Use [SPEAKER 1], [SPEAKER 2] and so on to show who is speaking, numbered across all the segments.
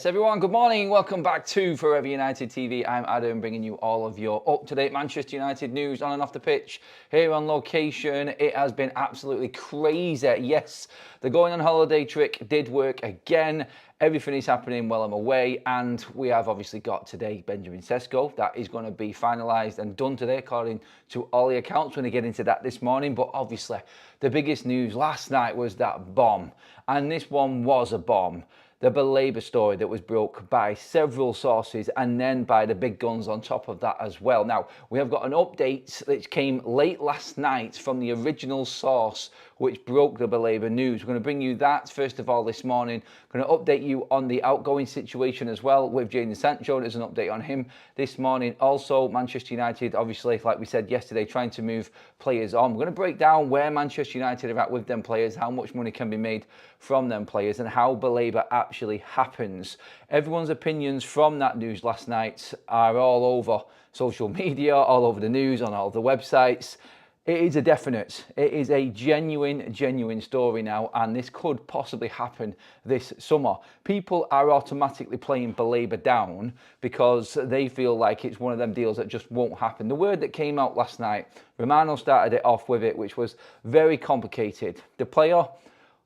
[SPEAKER 1] Everyone, good morning. Welcome back to Forever United TV. I'm Adam, bringing you all of your up-to-date Manchester United news on and off the pitch here on location. It has been absolutely crazy. Yes, the going on holiday trick did work again. Everything is happening while I'm away, and we have obviously got today Benjamin Cesco. That is going to be finalised and done today, according to all the accounts. We're going to get into that this morning, but obviously the biggest news last night was that bomb, and this one was a bomb. The Baleba story that was broke by several sources and then by the big guns on top of that as well. Now, we have got an update that came late last night from the original source which broke the Baleba news. We're going to bring you that first of all this morning. Going to update you on the outgoing situation as well with Jadon Sancho. There's an update on him this morning. Also, Manchester United, obviously, like we said yesterday, trying to move players on. We're going to break down where Manchester United are at with them players, how much money can be made from them players, and how Baleba actually happens. Everyone's opinions from that news last night are all over social media, all over the news, on all the websites. It is a definite, it is a genuine story now, and this could possibly happen this summer. People are automatically playing Baleba down because they feel like it's one of them deals that just won't happen. The word that came out last night, Romano started it off with it, which was very complicated. The player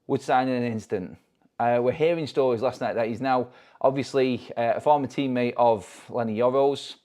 [SPEAKER 1] would sign in an instant. We're hearing stories last night that he's now obviously a former teammate of Lenny Yoro's.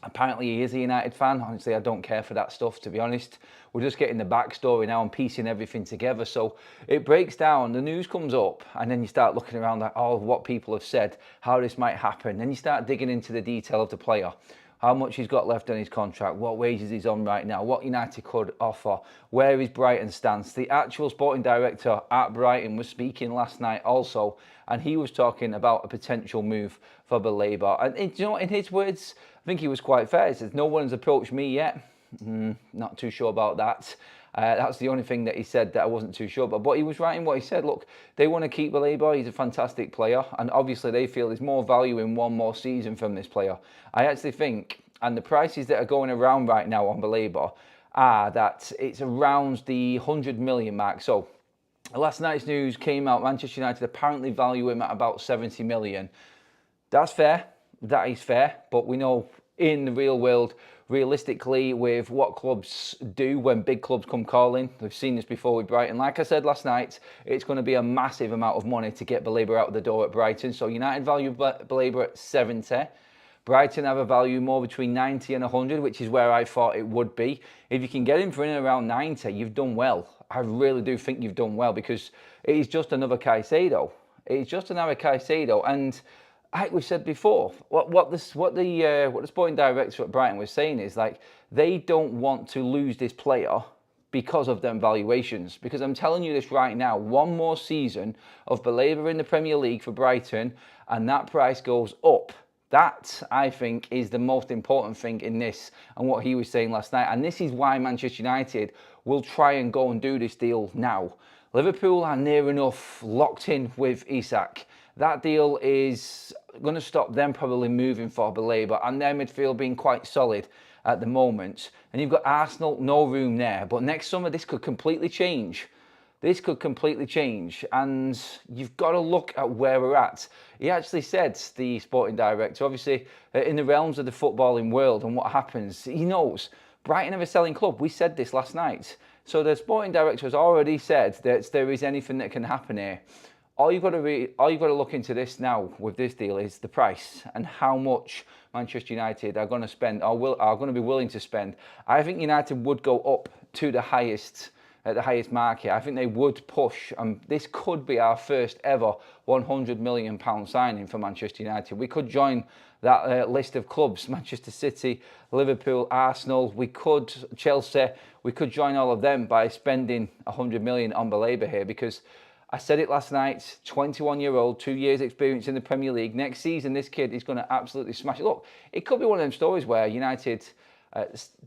[SPEAKER 1] Apparently he is a United fan. Honestly, I don't care for that stuff, to be honest. We're just getting the backstory now and piecing everything together. So it breaks down, the news comes up, and then you start looking around like, oh, what people have said, how this might happen. Then you start digging into the detail of the player. How much he's got left on his contract, what wages he's on right now, what United could offer, where is Brighton's stance. The actual sporting director at Brighton was speaking last night also, and he was talking about a potential move for Baleba. And you know, in his words, I think he was quite fair. He says, no one's approached me yet. Not too sure about that. That's the only thing that he said that I wasn't too sure about. But he was right in what he said. Look, they want to keep Baleba. He's a fantastic player. And obviously they feel there's more value in one more season from this player. I actually think, and the prices that are going around right now on Baleba are that it's around the 100 million mark. So last night's news came out, Manchester United apparently value him at about 70 million. That's fair. That is fair. But we know in the real world, realistically, with what clubs do when big clubs come calling, we've seen this before with Brighton. Like I said last night, it's going to be a massive amount of money to get Baleba out of the door at Brighton. So United value Baleba at 70. Brighton have a value more between 90 and 100, which is where I thought it would be. If you can get him for in and around 90, you've done well. I really do think you've done well, because it is just another Caicedo. It's just another Caicedo, and like we said before, what the sporting director at Brighton was saying is, like, they don't want to lose this player because of them valuations. Because I'm telling you this right now, one more season of Baleba in the Premier League for Brighton, and that price goes up. That, I think, is the most important thing in this, and what he was saying last night. And this is why Manchester United will try and go and do this deal now. Liverpool are near enough locked in with Isak. That deal is going to stop them probably moving for Baleba, and their midfield being quite solid at the moment. And you've got Arsenal, no room there. But next summer, this could completely change. This could completely change, and you've got to look at where we're at. He actually said, the sporting director, obviously, in the realms of the footballing world and what happens, he knows Brighton are a selling club. We said this last night. So the sporting director has already said that there is anything that can happen here. All you've got to look into this now with this deal is the price and how much Manchester United are going to spend, or are going to be willing to spend. I think United would go up to the highest market. I think they would push, and this could be our first ever £100 million signing for Manchester United. We could join that list of clubs: Manchester City, Liverpool, Arsenal. We could, Chelsea. We could join all of them by spending 100 million on Baleba here, because I said it last night, 21-year-old, 2 years experience in the Premier League. Next season, this kid is going to absolutely smash it. Look, it could be one of them stories where United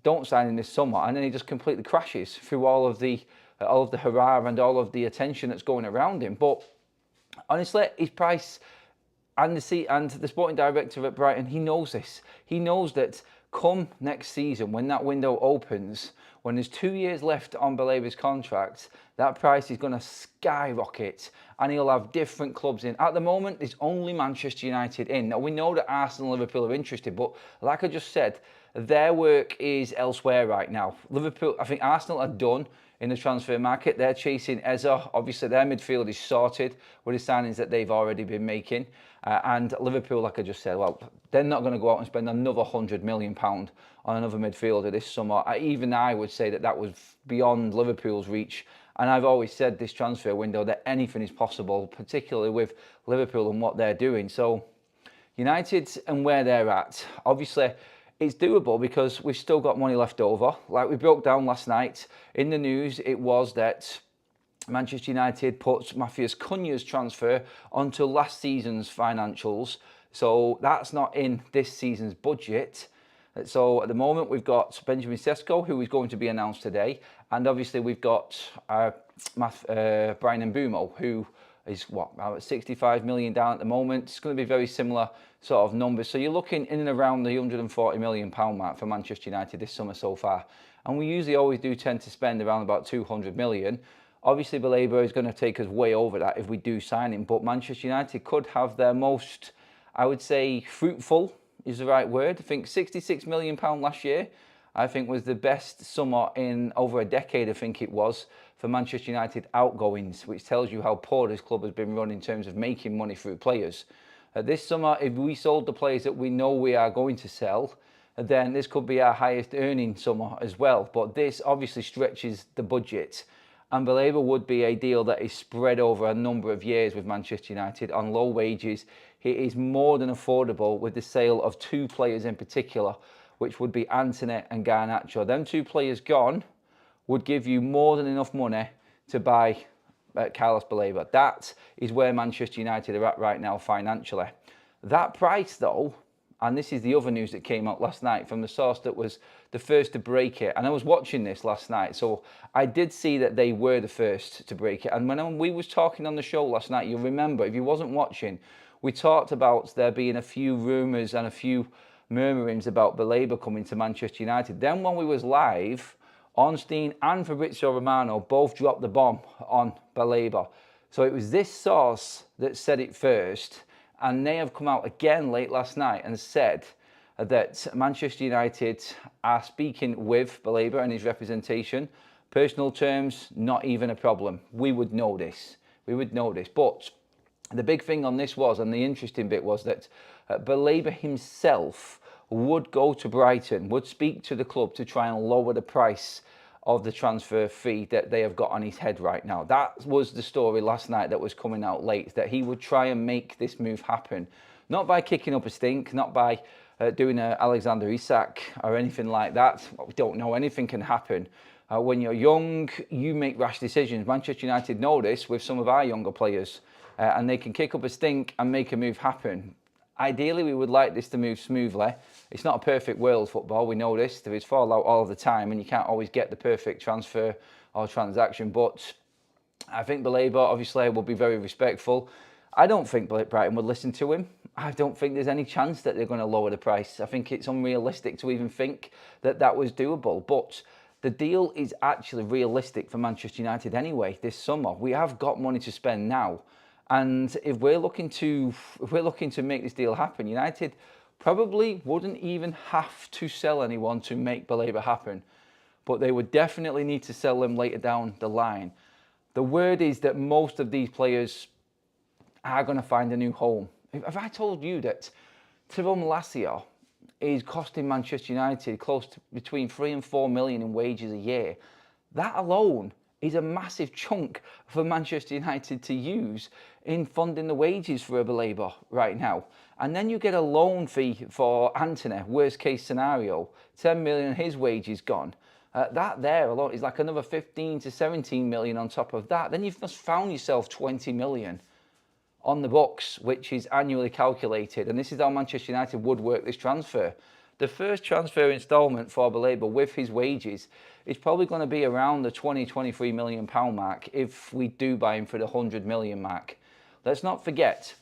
[SPEAKER 1] don't sign in this summer, and then he just completely crashes through all of the hurrah and all of the attention that's going around him. But honestly, his price and the sporting director at Brighton, he knows this. He knows that come next season, when that window opens, when there's 2 years left on Baleba's contract, that price is going to skyrocket and he'll have different clubs in. At the moment, there's only Manchester United in. Now, we know that Arsenal and Liverpool are interested, but like I just said, their work is elsewhere right now. Liverpool, I think Arsenal are done in the transfer market. They're chasing Eze. Obviously, their midfield is sorted with the signings that they've already been making. And Liverpool, like I just said, well, they're not going to go out and spend another £100 million on another midfielder this summer. Even I would say that that was beyond Liverpool's reach. And I've always said this transfer window that anything is possible, particularly with Liverpool and what they're doing. So United and where they're at, obviously it's doable because we've still got money left over. Like we broke down last night in the news, it was that Manchester United put Matthias Cunha's transfer onto last season's financials. So that's not in this season's budget. So at the moment, we've got Benjamin Sesko, who is going to be announced today. And obviously, we've got Brian Mbeumo, who is, about 65 million down at the moment. It's going to be very similar sort of numbers. So you're looking in and around the £140 million mark for Manchester United this summer so far. And we usually always do tend to spend around about 200 million. Obviously, Baleba is going to take us way over that if we do sign him. But Manchester United could have their most, I would say, fruitful is the right word. I think £66 million last year, I think was the best summer in over a decade, I think it was, for Manchester United outgoings, which tells you how poor this club has been run in terms of making money through players. This summer, if we sold the players that we know we are going to sell, then this could be our highest earning summer as well. But this obviously stretches the budget. And Baleba would be a deal that is spread over a number of years with Manchester United on low wages. He is more than affordable with the sale of two players in particular, which would be Antony and Garnacho. Them two players gone would give you more than enough money to buy Carlos Baleba. That is where Manchester United are at right now financially. That price though, and this is the other news that came out last night from the source that was the first to break it. And I was watching this last night, so I did see that they were the first to break it. And when we was talking on the show last night, you'll remember, if you wasn't watching, we talked about there being a few rumours and a few murmurings about Baleba coming to Manchester United. Then when we was live, Ornstein and Fabrizio Romano both dropped the bomb on Baleba. So it was this source that said it first. And they have come out again late last night and said that Manchester United are speaking with Baleba and his representation. Personal terms, not even a problem. We would know this. We would know this. But the big thing on this was, and the interesting bit was that Baleba himself would go to Brighton, would speak to the club to try and lower the price of the transfer fee that they have got on his head right now. That was the story last night that was coming out late, that he would try and make this move happen. Not by kicking up a stink, not by doing a Alexander Isak or anything like that. We don't know, anything can happen. When you're young, you make rash decisions. Manchester United know this with some of our younger players, and they can kick up a stink and make a move happen. Ideally, we would like this to move smoothly. It's not a perfect world, football. We know this. There is fallout all the time, and you can't always get the perfect transfer or transaction. But I think Baleba, obviously, will be very respectful. I don't think Brighton would listen to him. I don't think there's any chance that they're going to lower the price. I think it's unrealistic to even think that that was doable. But the deal is actually realistic for Manchester United anyway this summer. We have got money to spend now. And if we're looking to make this deal happen, United probably wouldn't even have to sell anyone to make Baleba happen. But they would definitely need to sell them later down the line. The word is that most of these players are going to find a new home. If I told you that Tyrone Malacia is costing Manchester United close to between 3 and 4 million in wages a year, that alone is a massive chunk for Manchester United to use in funding the wages for Baleba right now. And then you get a loan fee for Antony, worst case scenario, 10 million, his wages gone. That there alone is like another 15 to 17 million on top of that. Then you've just found yourself 20 million on the books, which is annually calculated. And this is how Manchester United would work this transfer. The first transfer instalment for Baleba with his wages is probably going to be around the 20-23 million pound mark if we do buy him for the 100 million mark. Let's not forget,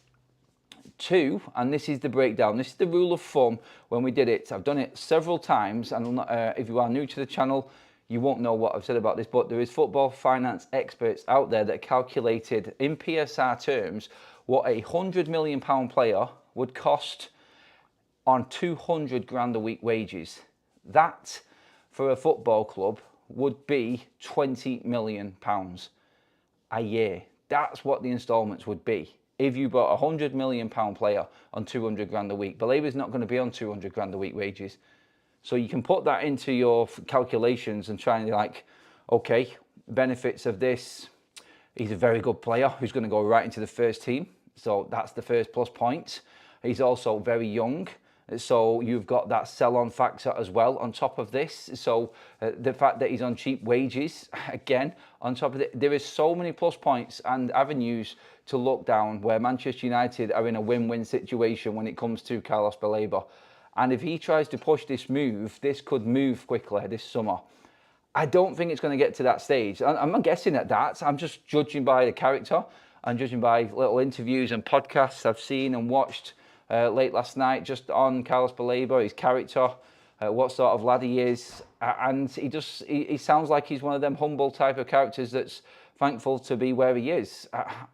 [SPEAKER 1] 2, and this is the breakdown. This is the rule of thumb when we did it. I've done it several times, and if you are new to the channel, you won't know what I've said about this, but there is football finance experts out there that calculated in PSR terms what a £100 million player would cost on 200 grand a week wages. That, for a football club, would be £20 million a year. That's what the instalments would be if you bought a £100 million player on 200 grand a week. Baleba's not going to be on 200 grand a week wages. So you can put that into your calculations and try and like, okay, benefits of this. He's a very good player who's going to go right into the first team. So that's the first plus point. He's also very young. So you've got that sell-on factor as well on top of this. So the fact that he's on cheap wages, again, on top of it, there is so many plus points and avenues to look down where Manchester United are in a win-win situation when it comes to Carlos Baleba. And if he tries to push this move, this could move quickly this summer. I don't think it's going to get to that stage. I'm not guessing at that. I'm just judging by the character. I'm judging by little interviews and podcasts I've seen and watched late last night just on Carlos Baleba, his character, what sort of lad he is. And he sounds like he's one of them humble type of characters that's thankful to be where he is.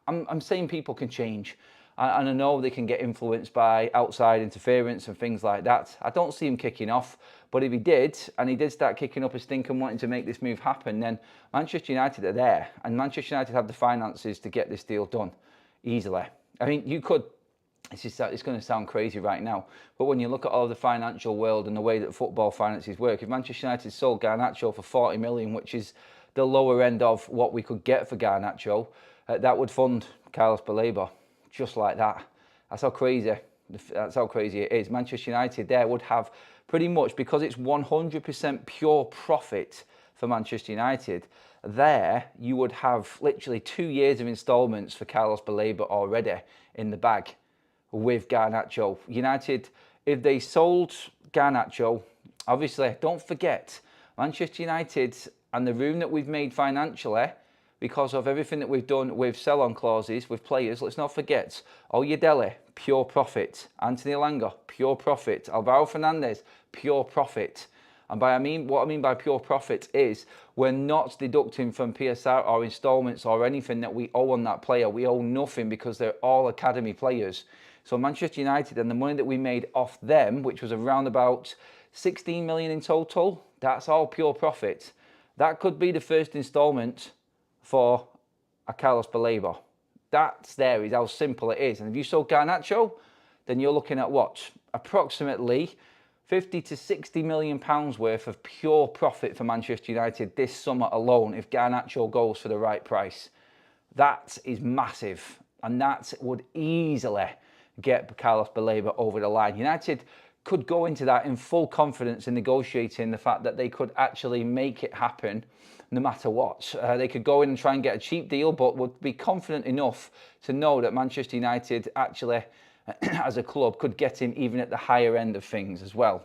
[SPEAKER 1] I'm saying people can change. And I know they can get influenced by outside interference and things like that. I don't see him kicking off. But if he did, and he did start kicking up a stink and wanting to make this move happen, then Manchester United are there. And Manchester United have the finances to get this deal done easily. I mean, you could, it's going to sound crazy right now, but when you look at all of the financial world and the way that football finances work, if Manchester United sold Garnacho for 40 million, which is the lower end of what we could get for Garnacho, that would fund Carlos Baleba. Just like that. That's how crazy it is. Manchester United there would have pretty much, because it's 100% pure profit for Manchester United, there you would have literally 2 years of instalments for Carlos Baleba already in the bag with Garnacho. United, if they sold Garnacho, obviously, don't forget, Manchester United and the room that we've made financially, because of everything that we've done with sell-on clauses with players, let's not forget, Oyedele, pure profit. Anthony Elanga, pure profit. Alvaro Fernandez, pure profit. And what I mean by pure profit is we're not deducting from PSR or instalments or anything that we owe on that player. We owe nothing because they're all academy players. So Manchester United and the money that we made off them, which was around about 16 million in total, that's all pure profit. That could be the first instalment for a Carlos Baleba. That's there, is how simple it is. And if you sold Garnacho, then you're looking at what? Approximately 50 to 60 million pounds worth of pure profit for Manchester United this summer alone if Garnacho goes for the right price. That is massive. And that would easily get Carlos Baleba over the line. United could go into that in full confidence in negotiating the fact that they could actually make it happen no matter what. They could go in and try and get a cheap deal, but would be confident enough to know that Manchester United actually, as a club, could get him even at the higher end of things as well.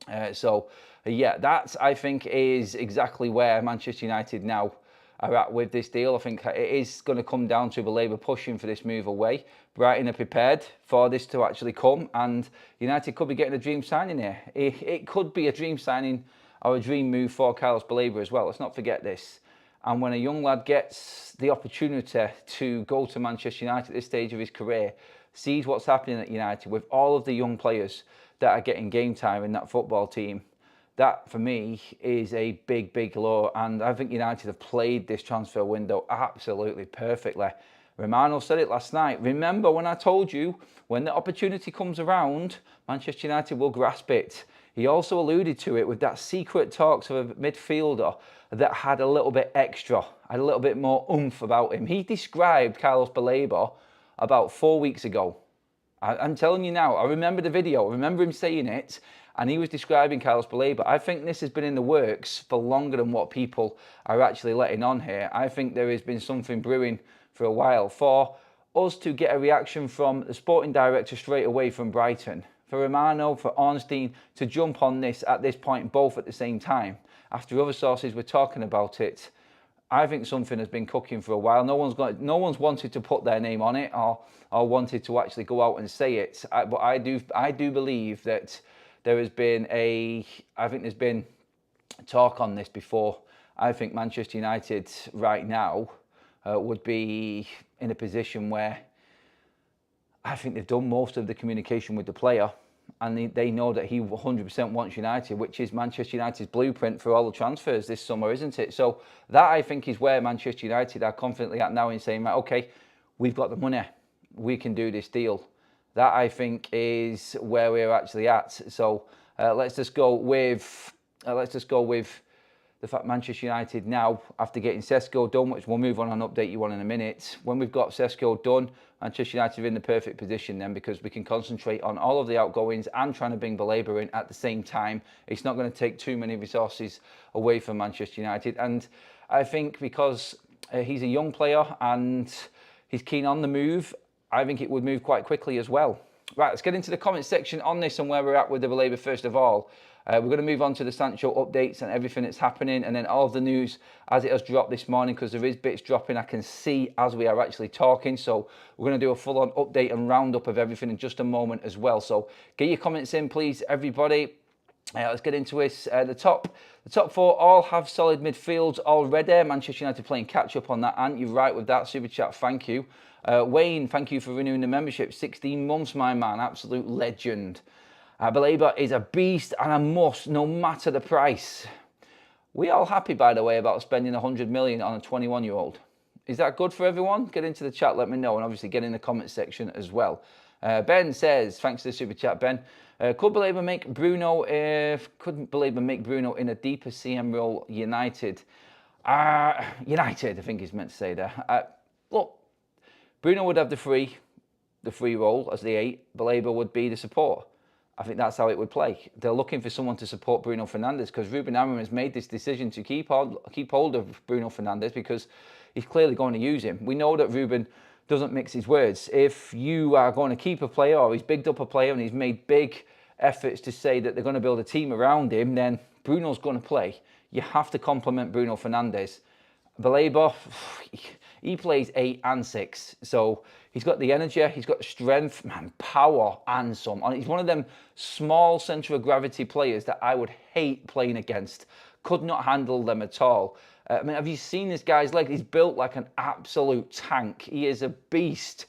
[SPEAKER 1] Yeah, that I think is exactly where Manchester United now are at with this deal. I think it is going to come down to Baleba pushing for this move away. Brighton are prepared for this to actually come, and United could be getting a dream signing here. It could be a dream signing or a dream move for Carlos Baleba as well. Let's not forget this. And when a young lad gets the opportunity to go to Manchester United at this stage of his career, sees what's happening at United with all of the young players that are getting game time in that football team, that for me is a big, big blow. And I think United have played this transfer window absolutely perfectly. Romano said it last night. Remember when I told you, when the opportunity comes around, Manchester United will grasp it. He also alluded to it with that secret talks of a midfielder that had a little bit extra, had a little bit more oomph about him. He described Carlos Baleba about 4 weeks ago. I'm telling you now, I remember the video, I remember him saying it, and he was describing Carlos Baleba. I think this has been in the works for longer than what people are actually letting on here. I think there has been something brewing for a while. For us to get a reaction from the sporting director straight away from Brighton, for Romano, for Ornstein to jump on this at this point, both at the same time, after other sources were talking about it, I think something has been cooking for a while. No one's wanted to put their name on it or wanted to actually go out and say it. But I do believe that there has been I think there's been talk on this before. I think Manchester United right now would be in a position where I think they've done most of the communication with the player, and they know that he 100% wants United, which is Manchester United's blueprint for all the transfers this summer, isn't it? So that, I think, is where Manchester United are confidently at now in saying, right, okay, we've got the money, we can do this deal. That, I think, is where we're actually at. So let's just go with the fact Manchester United now, after getting Cesco done, which we'll move on and update you on in a minute. When we've got Cesco done, Manchester United are in the perfect position then, because we can concentrate on all of the outgoings and trying to bring Baleba in at the same time. It's not going to take too many resources away from Manchester United. And I think because he's a young player and he's keen on the move, I think it would move quite quickly as well. Right, let's get into the comment section on this and where we're at with the Baleba first of all. We're going to move on to the Sancho updates and everything that's happening, and then all of the news as it has dropped this morning, because there is bits dropping I can see as we are actually talking. So we're going to do a full-on update and roundup of everything in just a moment as well. So get your comments in, please, everybody. Let's get into this. The top four all have solid midfields already. Manchester United playing catch-up on that, and you're right with that. Super chat, thank you. Wayne, thank you for renewing the membership. 16 months, my man. Absolute legend. Baleba is a beast and a must, no matter the price. We all happy, by the way, about spending 100 million on a 21-year-old. Is that good for everyone? Get into the chat, let me know, and obviously get in the comment section as well. Ben says, thanks to the super chat, Ben. Could Baleba make Bruno in a deeper CM role? United, I think he's meant to say there. Look, Bruno would have the free role as the 8. Baleba would be the support. I think that's how it would play. They're looking for someone to support Bruno Fernandes, because Ruben Amorim has made this decision to keep hold of Bruno Fernandes because he's clearly going to use him. We know that Ruben doesn't mix his words. If you are going to keep a player, or he's bigged up a player and he's made big efforts to say that they're going to build a team around him, then Bruno's going to play. You have to complement Bruno Fernandes. Baleba, he plays 8 and 6, so he's got the energy, he's got the strength, man, power and some. He's one of them small centre of gravity players that I would hate playing against. Could not handle them at all. I mean, have you seen this guy's leg? He's built like an absolute tank. He is a beast,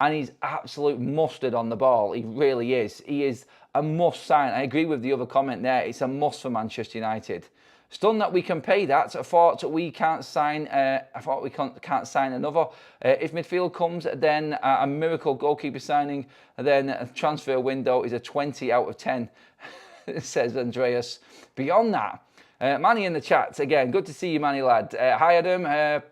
[SPEAKER 1] and he's absolute mustard on the ball. He really is. He is a must sign. I agree with the other comment there. It's a must for Manchester United. Stunned that we can pay that. I thought we can't sign. We can't sign another. If midfield comes, then a miracle goalkeeper signing. Then a transfer window is a 20 out of 10, says Andreas. Beyond that, Manny in the chat again. Good to see you, Manny lad. Hi Adam.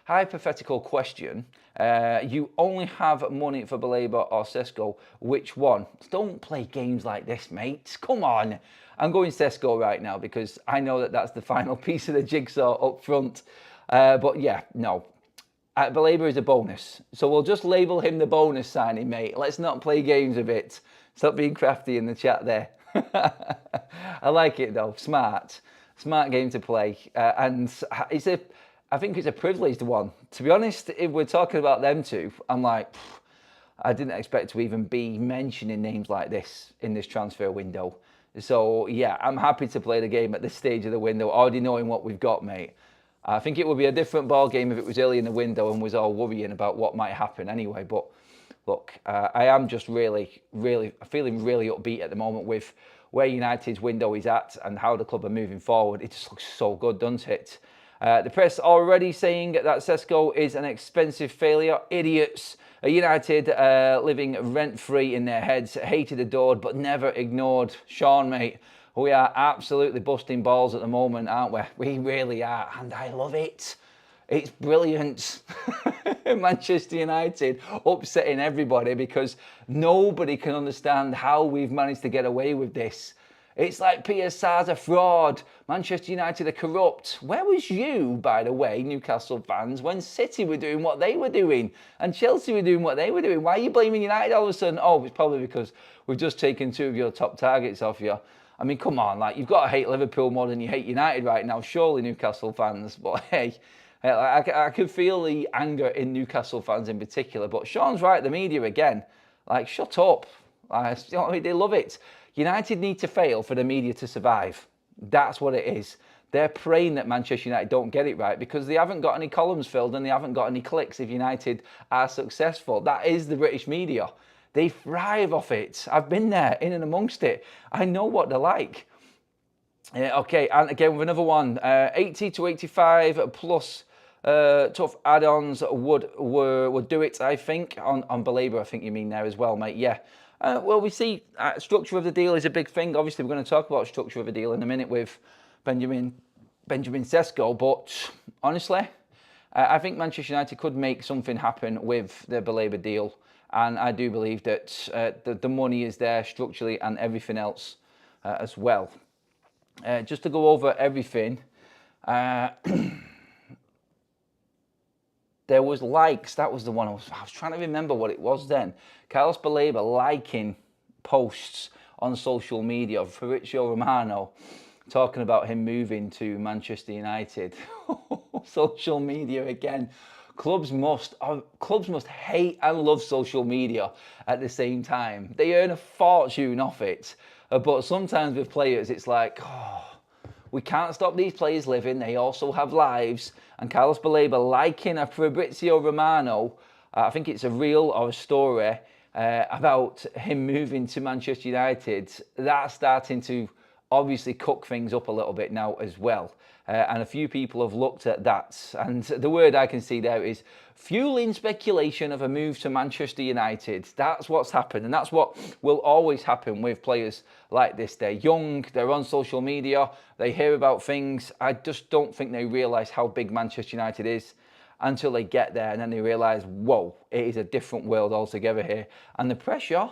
[SPEAKER 1] Hypothetical question. You only have money for Baleba or Cesco. Which one? Don't play games like this, mate. Come on. I'm going Cesco right now because I know that that's the final piece of the jigsaw up front. But yeah, no. Baleba is a bonus. So we'll just label him the bonus signing, mate. Let's not play games of it. Stop being crafty in the chat there. I like it though. Smart game to play. And I think it's a privileged one. To be honest, if we're talking about them two, I'm like, I didn't expect to even be mentioning names like this in this transfer window. So yeah, I'm happy to play the game at this stage of the window, already knowing what we've got, mate. I think it would be a different ball game if it was early in the window and was all worrying about what might happen anyway. But look, I am just really feeling really upbeat at the moment with where United's window is at and how the club are moving forward. It just looks so good, doesn't it? The press already saying that Cesco is an expensive failure. Idiots. United living rent-free in their heads. Hated, adored, but never ignored. Sean, mate, we are absolutely busting balls at the moment, aren't we? We really are, and I love it. It's brilliant. Manchester United upsetting everybody because nobody can understand how we've managed to get away with this. It's like PSR's a fraud. Manchester United are corrupt. Where was you, by the way, Newcastle fans, when City were doing what they were doing and Chelsea were doing what they were doing? Why are you blaming United all of a sudden? Oh, it's probably because we've just taken 2 of your top targets off you. I mean, come on, like, you've got to hate Liverpool more than you hate United right now, surely, Newcastle fans. But hey, I could feel the anger in Newcastle fans in particular. But Sean's right, the media again, like, shut up. You know what I mean? They love it. United need to fail for the media to survive. That's what it is. They're praying that Manchester United don't get it right because they haven't got any columns filled and they haven't got any clicks if United are successful. That is the British media. They thrive off it. I've been there, in and amongst it. I know what they're like. Okay, and again with another one, 80 to 85 plus tough add-ons would do it, I think. On Baleba, I think you mean there as well, mate. Yeah. Well, we see structure of the deal is a big thing. Obviously, we're going to talk about structure of the deal in a minute with Benjamin Cesco. But honestly, I think Manchester United could make something happen with the Baleba deal. And I do believe that the money is there structurally and everything else as well. Just to go over everything, there was likes. That was the one I was trying to remember what it was then. Carlos Baleba liking posts on social media of Fabrizio Romano talking about him moving to Manchester United. Social media again. Clubs must hate and love social media at the same time. They earn a fortune off it. But sometimes with players, it's like, oh, we can't stop these players living. They also have lives. And Carlos Baleba liking a Fabrizio Romano, I think it's a reel or a story about him moving to Manchester United. That's starting to obviously cook things up a little bit now as well. And a few people have looked at that. And the word I can see there is fueling speculation of a move to Manchester United. That's what's happened. And that's what will always happen with players like this. They're young, they're on social media, they hear about things. I just don't think they realise how big Manchester United is until they get there. And then they realise, whoa, it is a different world altogether here. And the pressure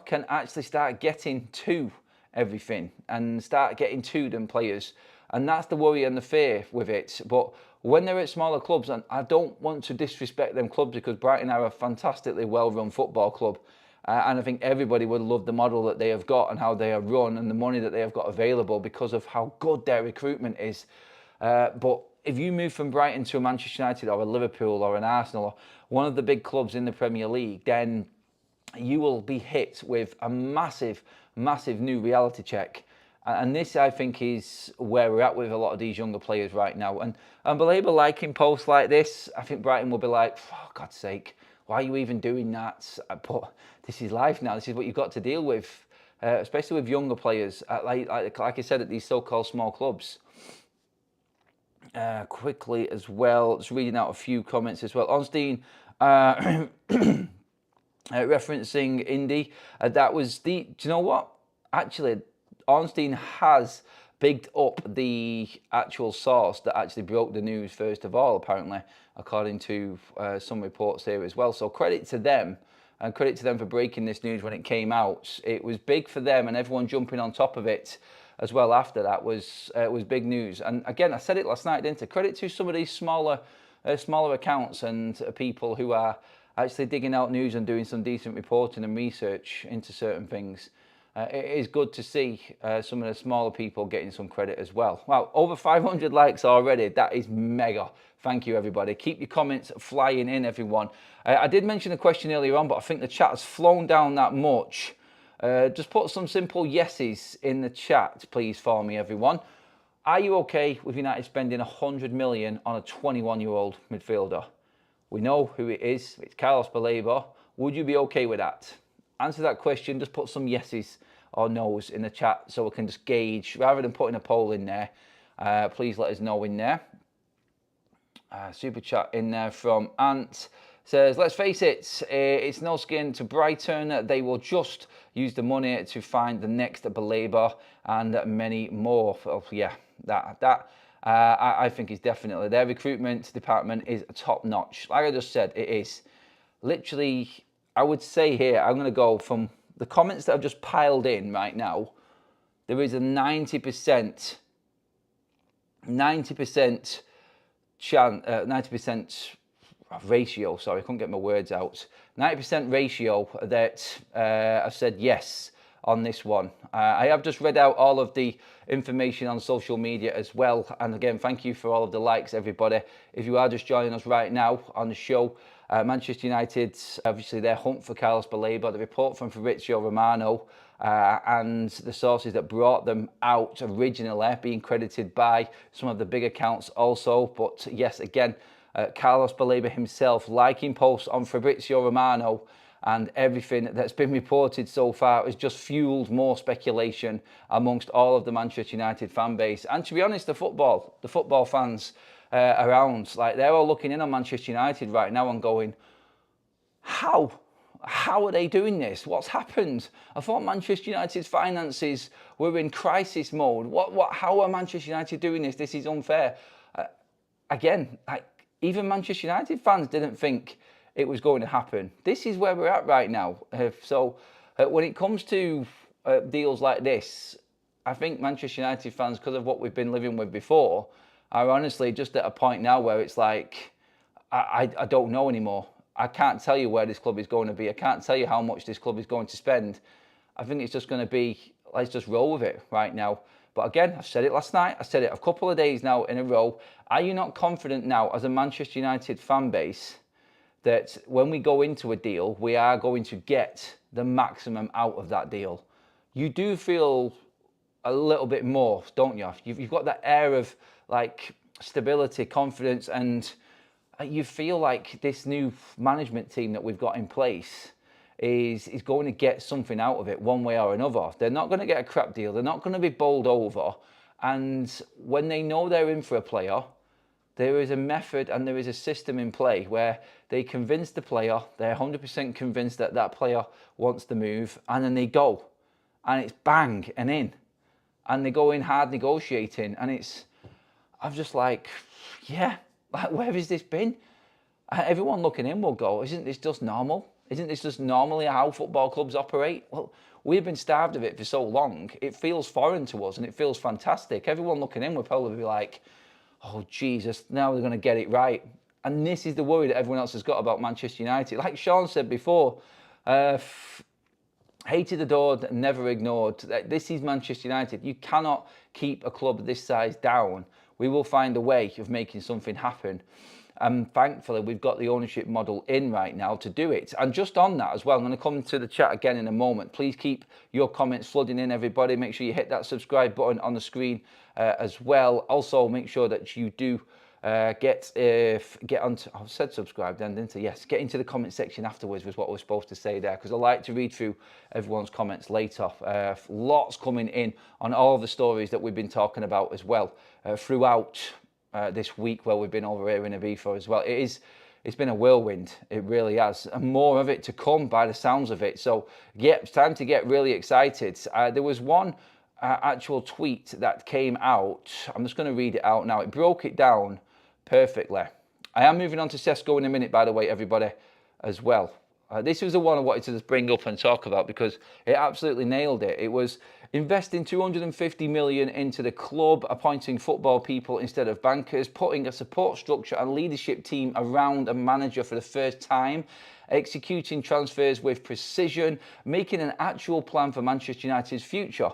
[SPEAKER 1] can actually start getting to everything and start getting to them players. And that's the worry and the fear with it. But when they're at smaller clubs, and I don't want to disrespect them clubs because Brighton are a fantastically well-run football club. And I think everybody would love the model that they have got and how they are run and the money that they have got available because of how good their recruitment is. But if you move from Brighton to a Manchester United or a Liverpool or an Arsenal or one of the big clubs in the Premier League, then you will be hit with a massive, massive new reality check. And this, I think, is where we're at with a lot of these younger players right now. And Baleba liking posts like this, I think Brighton will be like, for God's sake, why are you even doing that? But this is life now. This is what you've got to deal with, especially with younger players, like I said, at these so-called small clubs. Quickly as well, just reading out a few comments as well. Onstein referencing Indy. That was the... Do you know what? Actually, Ornstein has bigged up the actual source that actually broke the news first of all, apparently, according to some reports here as well. So credit to them, and credit to them for breaking this news when it came out. It was big for them, and everyone jumping on top of it as well after that was big news. And again, I said it last night, didn't I? Credit to some of these smaller accounts and people who are actually digging out news and doing some decent reporting and research into certain things. It is good to see some of the smaller people getting some credit as well. Wow, over 500 likes already. That is mega. Thank you, everybody. Keep your comments flying in, everyone. I did mention a question earlier on, but I think the chat has flown down that much. Just put some simple yeses in the chat, please, for me, everyone. Are you okay with United spending 100 million on a 21-year-old midfielder? We know who it is. It's Carlos Baleba. Would you be okay with that? Answer that question. Just put some yeses or no's in the chat so we can just gauge. Rather than putting a poll in there, please let us know in there. Super chat in there from Ant. Says, let's face it, it's no skin to Brighton. They will just use the money to find the next Baleba and many more. Oh, yeah, I think is definitely. Their recruitment department is top notch. Like I just said, it is. Literally, I would say here, I'm going to go from the comments that I've just piled in right now. There is a 90% ratio, sorry, I couldn't get my words out. 90% ratio that I've said yes on this one. I have just read out all of the information on social media as well. And again, thank you for all of the likes, everybody. If you are just joining us right now on the show, Manchester United, obviously their hunt for Carlos Baleba, the report from Fabrizio Romano, and the sources that brought them out originally being credited by some of the big accounts also. But yes, again, Carlos Baleba himself liking posts on Fabrizio Romano, and everything that's been reported so far has just fueled more speculation amongst all of the Manchester United fan base. And to be honest, the football fans around, like, they're all looking in on Manchester United right now and going, how are they doing this? What's happened? I thought Manchester United's finances were in crisis mode. How are Manchester United doing this? This is unfair. Again, even Manchester United fans didn't think it was going to happen. This is where we're at right now. When it comes to deals like this, I think Manchester United fans, because of what we've been living with before, are honestly just at a point now where it's like, I don't know anymore. I can't tell you where this club is going to be. I can't tell you how much this club is going to spend. I think it's just going to be, let's just roll with it right now. But again, I said it last night. I said it a couple of days now in a row. Are you not confident now as a Manchester United fan base that when we go into a deal, we are going to get the maximum out of that deal? You do feel a little bit more, don't you? You've got that air of like stability, confidence, and you feel like this new management team that we've got in place is going to get something out of it one way or another. They're not going to get a crap deal. They're not going to be bowled over. And when they know they're in for a player, there is a method and there is a system in play where they convince the player, they're 100% convinced that that player wants to move, and then they go. And it's bang and in. And they go in hard negotiating. And I'm just like, yeah, like, where has this been? Everyone looking in will go, isn't this just normal? Isn't this just normally how football clubs operate? Well, we've been starved of it for so long. It feels foreign to us and it feels fantastic. Everyone looking in will probably be like, oh, Jesus, now they're going to get it right. And this is the worry that everyone else has got about Manchester United. Like Sean said before, hated, adored, never ignored. This is Manchester United. You cannot keep a club this size down. We will find a way of making something happen. And thankfully, we've got the ownership model in right now to do it. And just on that as well, I'm going to come to the chat again in a moment. Please keep your comments flooding in, everybody. Make sure you hit that subscribe button on the screen as well. Also, make sure that you do get onto, I said subscribe then, didn't I? Yes, get into the comment section afterwards was what I was supposed to say there, because I like to read through everyone's comments later. Lots coming in on all the stories that we've been talking about as well throughout this week where we've been over here in Ibiza as well. It's been a whirlwind, it really has, and more of it to come by the sounds of it. So yeah, it's time to get really excited. There was one actual tweet that came out. I'm just going to read it out now. It broke it down perfectly. I am moving on to Cesco in a minute, by the way, everybody, as well. This was the one I wanted to just bring up and talk about because it absolutely nailed it. It was investing 250 million into the club, appointing football people instead of bankers, putting a support structure and leadership team around a manager for the first time, executing transfers with precision, making an actual plan for Manchester United's future.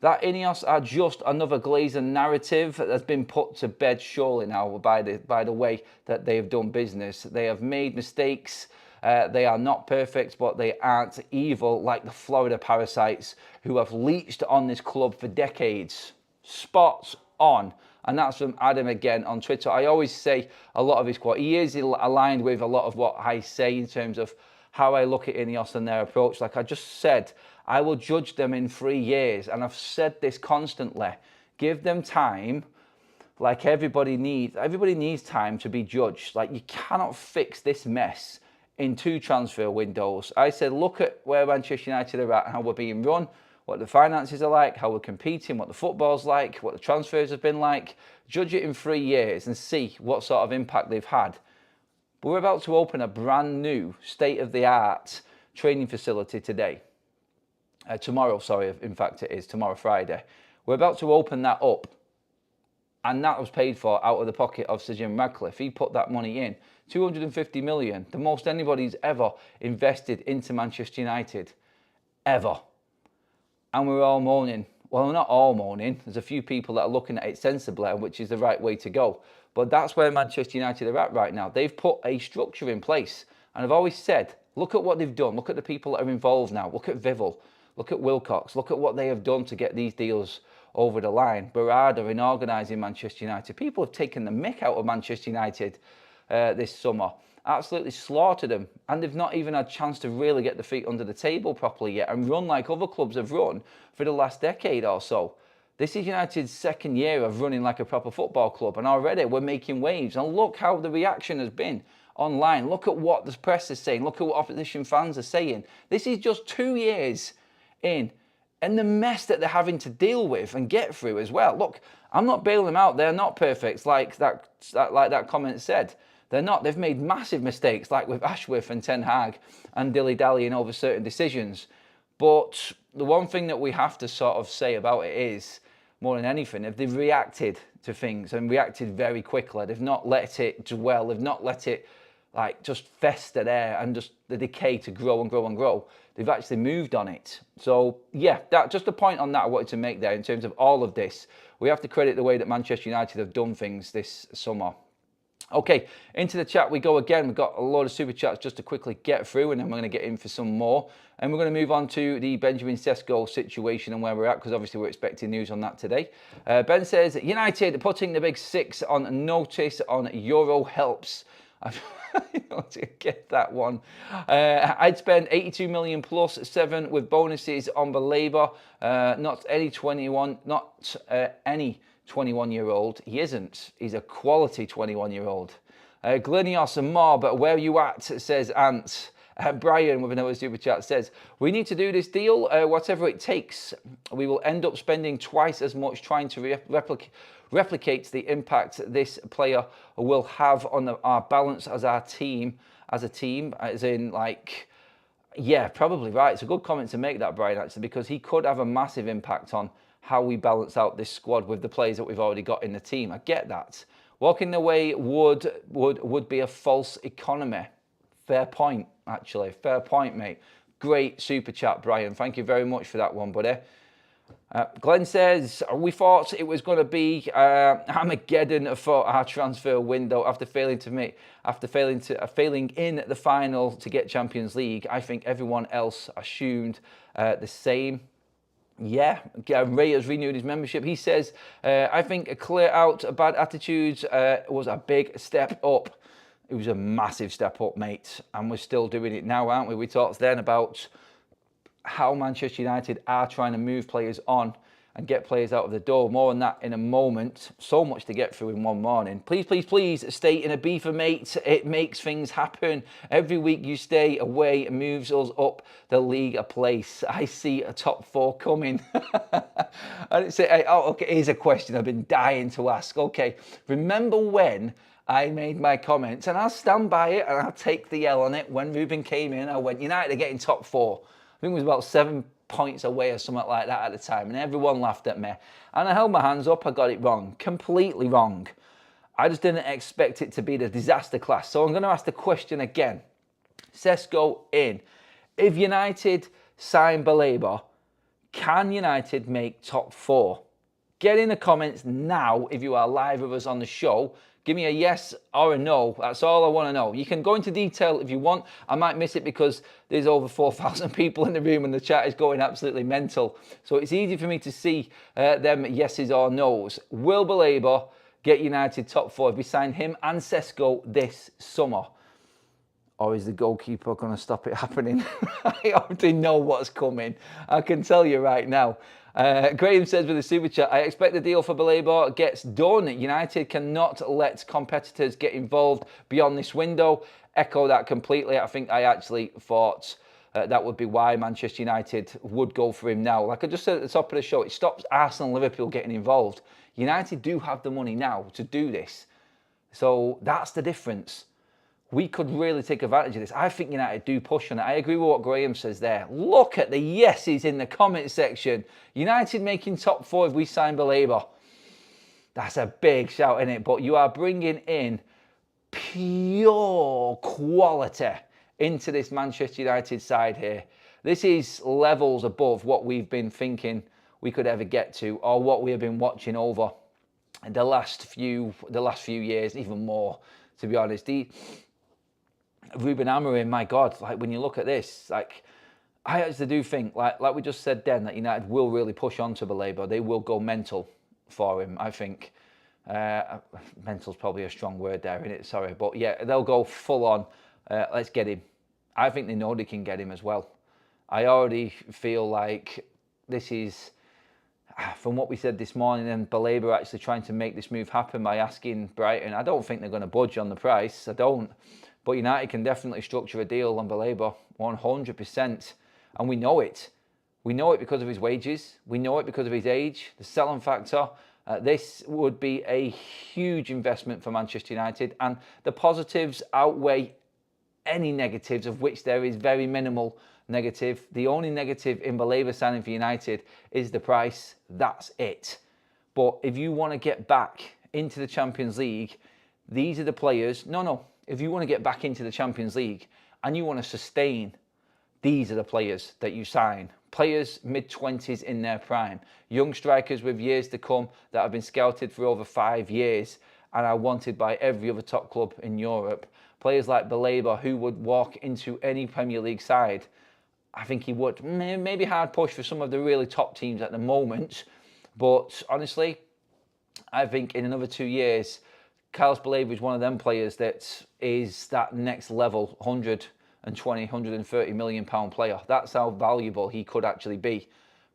[SPEAKER 1] That Inos are just another Glazer narrative that has been put to bed surely now by the way that they have done business. They have made mistakes. They are not perfect, but they aren't evil like the Florida parasites who have leached on this club for decades. Spots on. And that's from Adam again on Twitter. I always say a lot of his quote. He is aligned with a lot of what I say in terms of how I look at Ineos and their approach. Like I just said, I will judge them in 3 years. And I've said this constantly. Give them time. Like everybody needs time to be judged. Like you cannot fix this mess in 2 transfer windows. I said, look at where Manchester United are at and how we're being run, what the finances are like, how we're competing, what the football's like, what the transfers have been like. Judge it in 3 years and see what sort of impact they've had. But we're about to open a brand new state-of-the-art training facility today. Tomorrow, sorry, in fact it is, tomorrow Friday. We're about to open that up. And that was paid for out of the pocket of Sir Jim Radcliffe. He put that money in. 250 million, the most anybody's ever invested into Manchester United. Ever. and we're all moaning. Well, we're not all moaning. There's a few people that are looking at it sensibly, which is the right way to go. But that's where Manchester United are at right now. They've put a structure in place. And I've always said, look at what they've done. Look at the people that are involved now. Look at Vivel. Look at Wilcox. Look at what they have done to get these deals over the line. Barada in organising Manchester United. People have taken the mick out of Manchester United this summer. Absolutely slaughtered them. And they've not even had a chance to really get their feet under the table properly yet and run like other clubs have run for the last decade or so. This is United's second year of running like a proper football club, and already we're making waves. And look how the reaction has been online. Look at what the press is saying. Look at what opposition fans are saying. This is just 2 years in, and the mess that they're having to deal with and get through as well. Look, I'm not bailing them out. They're not perfect, like that comment said. They're not. They've made massive mistakes, like with Ashworth and Ten Hag and dilly-dallying over certain decisions. But the one thing that we have to sort of say about it is, more than anything, if they've reacted to things and reacted very quickly, they've not let it dwell, they've not let it like just fester there and just the decay to grow and grow and grow. They've actually moved on it. So yeah, that just a point on that I wanted to make there in terms of all of this. We have to credit the way that Manchester United have done things this summer. Okay, into the chat we go again. We've got a lot of super chats just to quickly get through, and then we're going to get in for some more. And we're going to move on to the Benjamin Cesco situation and where we're at, because obviously we're expecting news on that today. Ben says, United putting the big six on notice on Euro helps. I don't get that one. I'd spend 82 million plus 7 with bonuses on Baleba. Not any 21-year-old. He isn't. He's a quality 21-year-old. Glenios and more, but where you at, says Ant. Brian with another super chat says, we need to do this deal, whatever it takes. We will end up spending twice as much trying to replicate the impact this player will have on our balance as a team, as in like, yeah, probably right. It's a good comment to make that, Brian, actually, because he could have a massive impact on how we balance out this squad with the players that we've already got in the team. I get that. Walking away would be a false economy. Fair point, actually. Fair point, mate. Great super chat, Brian. Thank you very much for that one, buddy. Glenn says, we thought it was going to be Armageddon for our transfer window after failing in the final to get Champions League. I think everyone else assumed the same. Yeah, Ray has renewed his membership. He says, I think a clear out bad attitudes was a big step up. It was a massive step up, mate. And we're still doing it now, aren't we? We talked then about how Manchester United are trying to move players on and get players out of the door. More on that in a moment. So much to get through in one morning. Please, please, please stay in a beefer, mate. It makes things happen. Every week you stay away moves us up the league a place. I see a top 4 coming. I didn't say, oh, okay, here's a question I've been dying to ask. Okay, remember when I made my comments, and I'll stand by it and I'll take the L on it. When Ruben came in, I went, United are getting top 4. I think it was about 7 points away or something like that at the time, and everyone laughed at me. And I held my hands up, I got it wrong, completely wrong. I just didn't expect it to be the disaster class. So I'm going to ask the question again. Cesco in. If United sign Baleba, can United make top 4? Get in the comments now if you are live with us on the show. Give me a yes or a no. That's all I want to know. You can go into detail if you want. I might miss it because there's over 4,000 people in the room and the chat is going absolutely mental. So it's easy for me to see them yeses or nos. Will Baleba get United top 4 if we sign him and Sesko this summer? Or is the goalkeeper going to stop it happening? I already know what's coming. I can tell you right now. Graham says with a super chat, I expect the deal for Baleba gets done. United cannot let competitors get involved beyond this window. Echo that completely. I think I actually thought that would be why Manchester United would go for him now. Like I just said at the top of the show, it stops Arsenal and Liverpool getting involved. United do have the money now to do this. So that's the difference. We could really take advantage of this. I think United do push on it. I agree with what Graham says there. Look at the yeses in the comment section. United making top 4 if we sign Baleba. That's a big shout, isn't it? But you are bringing in pure quality into this Manchester United side here. This is levels above what we've been thinking we could ever get to, or what we have been watching over the last few years, even more, to be honest. Ruben Amorim, my God, like when you look at this, like I actually do think, like we just said then, that United will really push on to Baleba. They will go mental for him, I think. Mental's probably a strong word there, isn't it? Sorry. But yeah, they'll go full on. Let's get him. I think they know they can get him as well. I already feel like this is, from what we said this morning, and Baleba actually trying to make this move happen by asking Brighton. I don't think they're going to budge on the price. I don't. But United can definitely structure a deal on Baleba, 100%. And we know it. We know it because of his wages. We know it because of his age, the selling factor. This would be a huge investment for Manchester United, and the positives outweigh any negatives, of which there is very minimal negative. The only negative in Baleba signing for United is the price. That's it. But if you want to get back into the Champions League, these are the players. No. If you want to get back into the Champions League and you want to sustain, these are the players that you sign. Players mid-20s in their prime. Young strikers with years to come that have been scouted for over 5 years and are wanted by every other top club in Europe. Players like Baleba, who would walk into any Premier League side. I think he would. Maybe hard push for some of the really top teams at the moment. But honestly, I think in another 2 years, Carlos Baleba is one of them players that is that next level, 120, 130 million pound player. That's how valuable he could actually be.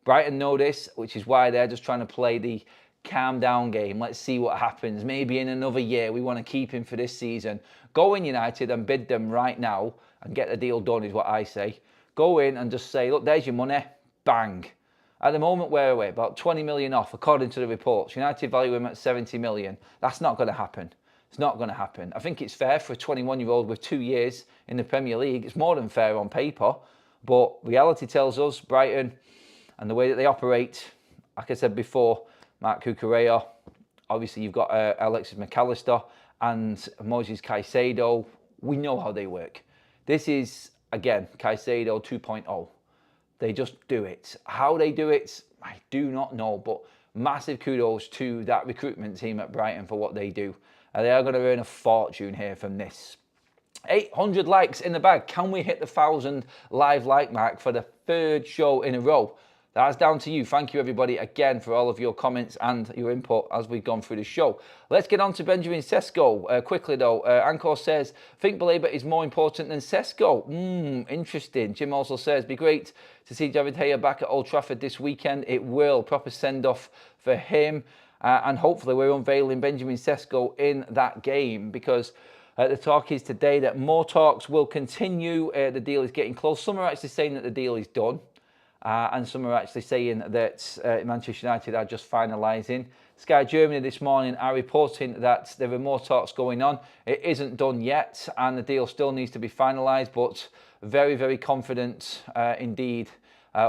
[SPEAKER 1] Brighton know this, which is why they're just trying to play the calm down game. Let's see what happens. Maybe in another year, we want to keep him for this season. Go in United and bid them right now and get the deal done, is what I say. Go in and just say, look, there's your money. Bang. At the moment, where are we? About 20 million off, according to the reports. United value him at 70 million. That's not going to happen. It's not going to happen. I think it's fair for a 21-year-old with 2 years in the Premier League. It's more than fair on paper. But reality tells us, Brighton, and the way that they operate, like I said before, Mark Cucurella, obviously you've got Alexis McAllister and Moses Caicedo. We know how they work. This is, again, Caicedo 2.0. They just do it. How they do it, I do not know. But massive kudos to that recruitment team at Brighton for what they do. They are going to earn a fortune here from this. 800 likes in the bag. Can we hit the 1,000 live like mark for the 3rd show in a row? That's down to you. Thank you, everybody, again, for all of your comments and your input as we've gone through the show. Let's get on to Benjamin Cesco. Quickly, though, Anchor says, think Baleba is more important than Cesco. Interesting. Jim also says, be great to see David Gea back at Old Trafford this weekend. It will. Proper send-off for him. And hopefully we're unveiling Benjamin Cesco in that game, because the talk is today that more talks will continue. The deal is getting close. Some are actually saying that the deal is done. And some are actually saying that Manchester United are just finalising. Sky Germany this morning are reporting that there are more talks going on. It isn't done yet, and the deal still needs to be finalised, but very, very confident indeed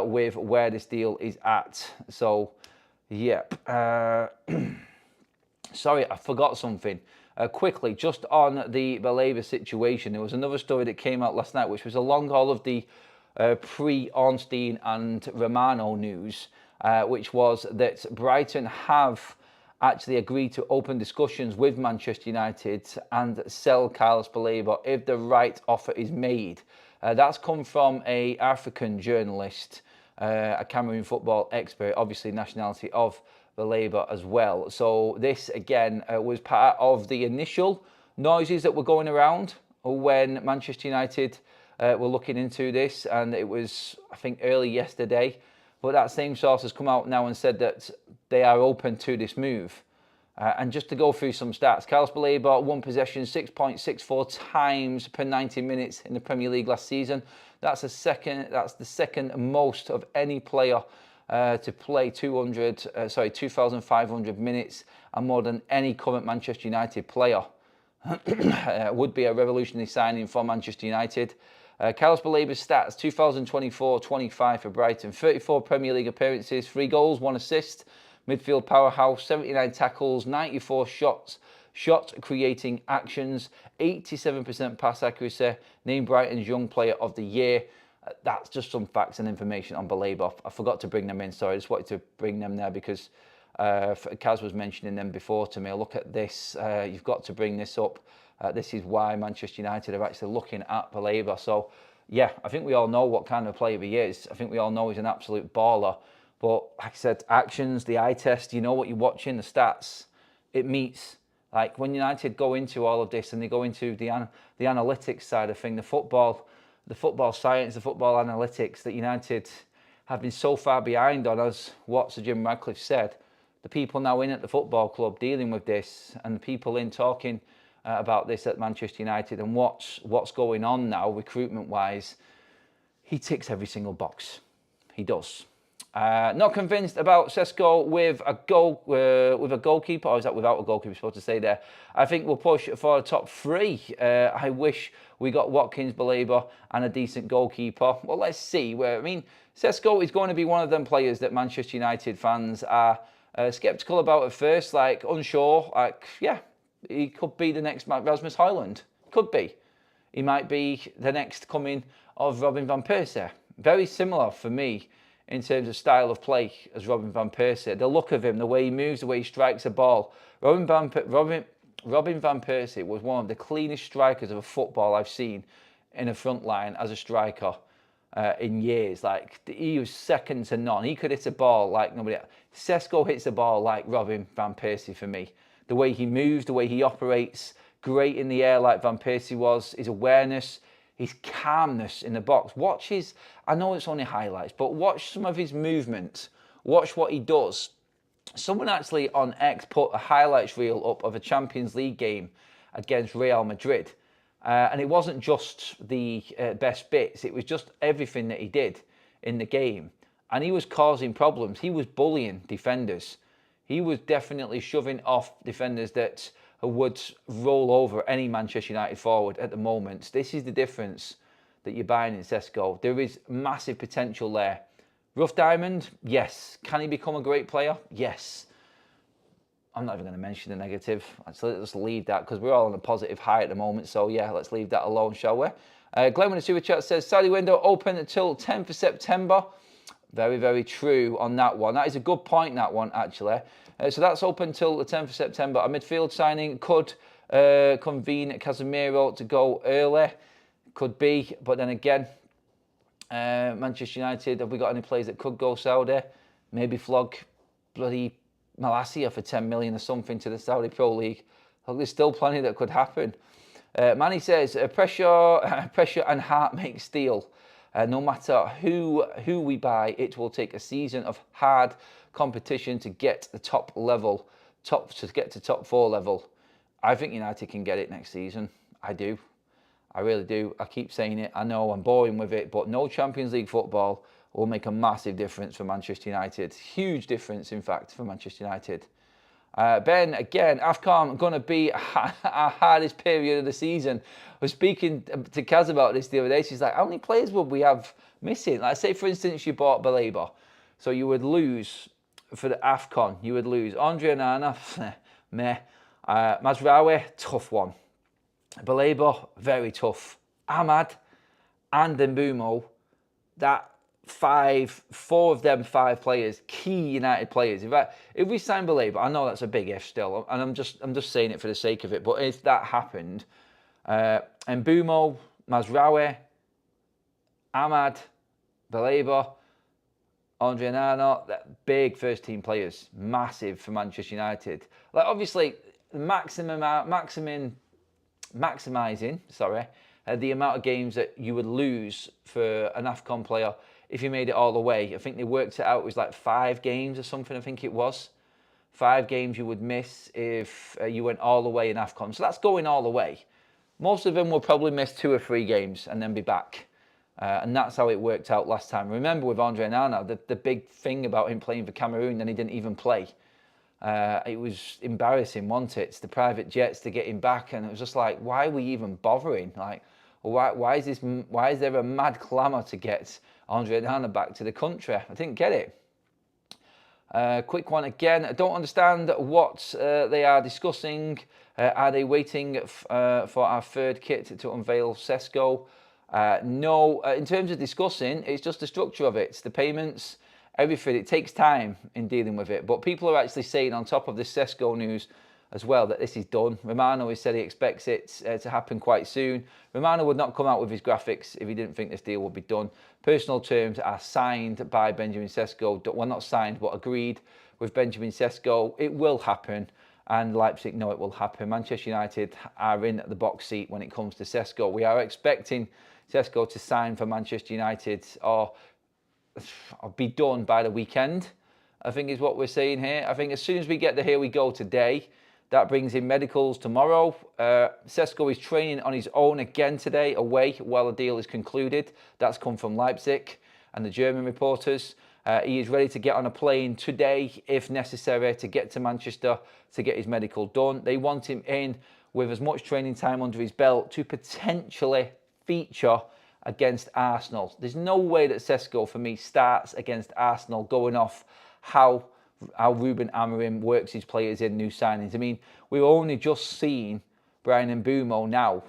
[SPEAKER 1] with where this deal is at. So, yeah. Sorry, I forgot something. Quickly, just on the Baleba situation, there was another story that came out last night, which was along all of the pre-Ornstein and Romano news, which was that Brighton have actually agreed to open discussions with Manchester United and sell Carlos Baleba if the right offer is made. That's come from an African journalist, a Cameroon football expert, obviously nationality of Baleba as well. So this, again, was part of the initial noises that were going around when Manchester United were looking into this, and it was, I think, early yesterday. But that same source has come out now and said that they are open to this move. And just to go through some stats, Carlos Baleba won possession 6.64 times per 90 minutes in the Premier League last season. That's the second most of any player to play 2,500 minutes, and more than any current Manchester United player. Would be a revolutionary signing for Manchester United. Carlos Baleba's stats, 2024-25 for Brighton. 34 Premier League appearances, 3 goals, 1 assist. Midfield powerhouse, 79 tackles, 94 shots, shot-creating actions, 87% pass accuracy. Named Brighton's Young Player of the Year. That's just some facts and information on Baleba. I forgot to bring them in, sorry. I just wanted to bring them there because Kaz was mentioning them before to me. Look at this. You've got to bring this up. This is why Manchester United are actually looking at Baleba. So, yeah, I think we all know what kind of player he is. I think we all know he's an absolute baller. But like I said, actions, the eye test, you know what you're watching, the stats, it meets. Like when United go into all of this and they go into the analytics side of things, the football science, the football analytics that United have been so far behind on, as what Sir Jim Radcliffe said. The people now in at the football club dealing with this, and the people in talking about this at Manchester United and what's going on now recruitment-wise, he ticks every single box. He does. Not convinced about Cesco with a goalkeeper, or is that without a goalkeeper? You're supposed to say there. I think we'll push for a top 3. I wish we got Watkins, Baleba, and a decent goalkeeper. Well, let's see. Cesco is going to be one of them players that Manchester United fans are sceptical about at first, like unsure. Like, yeah, he could be the next Rasmus Højlund. Could be. He might be the next coming of Robin van Persie. Very similar for me in terms of style of play as Robin van Persie. The look of him, the way he moves, the way he strikes a ball. Robin van Persie was one of the cleanest strikers of a football I've seen in a front line as a striker in years. Like, he was second to none. He could hit a ball like nobody else. Cesco hits a ball like Robin van Persie for me. The way he moves, the way he operates, great in the air like Van Persie was, his awareness, his calmness in the box. Watch his, I know it's only highlights, but watch some of his movements. Watch what he does. Someone actually on X put a highlights reel up of a Champions League game against Real Madrid. And it wasn't just the best bits, it was just everything that he did in the game. And he was causing problems. He was bullying defenders. He was definitely shoving off defenders that would roll over any Manchester United forward at the moment. This is the difference that you're buying in Cesco. There is massive potential there. Rough diamond? Yes. Can he become a great player? Yes. I'm not even going to mention the negative. So let's leave that because we're all on a positive high at the moment. So yeah, let's leave that alone, shall we? Glenn with the super chat says, Saudi window open until 10th of September. Very, very true on that one. That is a good point, that one, actually. So that's open till the 10th of September. A midfield signing could convene Casemiro to go early. Could be. But then again, Manchester United, have we got any players that could go Saudi? Maybe flog bloody Malacia for 10 million or something to the Saudi Pro League. Look, there's still plenty that could happen. Manny says, pressure and heart make steel. No matter who we buy, it will take a season of hard competition to get the top 4 level. I think United can get it next season. I do. I really do. I keep saying it. I know I'm boring with it, but no Champions League football will make a massive difference for Manchester United. Huge difference, in fact, for Manchester United. Ben, again, AFCON going to be our hardest period of the season. I was speaking to Kaz about this the other day. She's like, how many players would we have missing? Like, say, for instance, you bought Baleba. So you would lose for the AFCON. You would lose Andre Onana, meh. Mazraoui, tough one. Baleba, very tough. Ahmad and Mbeumo, that 4 of them 5 players, key United players. If we sign Baleba, I know that's a big if still, and I'm just saying it for the sake of it. But if that happened, Mbeumo, Mazraoui, Ahmad, Baleba, Andre Onana, big first team players, massive for Manchester United. Like obviously, maximising the amount of games that you would lose for an AFCON player if you made it all the way. I think they worked it out, it was like 5 games or something, I think it was. 5 games you would miss if you went all the way in AFCON. So that's going all the way. Most of them will probably miss 2 or 3 games and then be back. And that's how it worked out last time. Remember with Andre Onana, the big thing about him playing for Cameroon, then he didn't even play. It was embarrassing, wasn't it? It's the private jets to get him back, and it was just like, why are we even bothering? Like, why is there a mad clamour to get Andre Onana back to the country? I didn't get it. Quick one again. I don't understand what they are discussing. Are they waiting for our third kit to unveil Cesco? No, in terms of discussing, it's just the structure of it. It's the payments, everything. It takes time in dealing with it. But people are actually saying on top of this Cesco news as well that this is done. Romano has said he expects it to happen quite soon. Romano would not come out with his graphics if he didn't think this deal would be done. Personal terms are signed by Benjamin Cesco. Well, not signed, but agreed with Benjamin Cesco. It will happen. And Leipzig know it will happen. Manchester United are in the box seat when it comes to Cesco. We are expecting Cesco to sign for Manchester United or be done by the weekend, I think is what we're saying here. I think as soon as we get the here we go today, that brings in medicals tomorrow. Cesco is training on his own again today, away, while the deal is concluded. That's come from Leipzig and the German reporters. He is ready to get on a plane today, if necessary, to get to Manchester to get his medical done. They want him in with as much training time under his belt to potentially feature against Arsenal. There's no way that Cesco, for me, starts against Arsenal going off how Ruben Amorim works his players in new signings. I mean, we've only just seen Bryan Mbeumo now,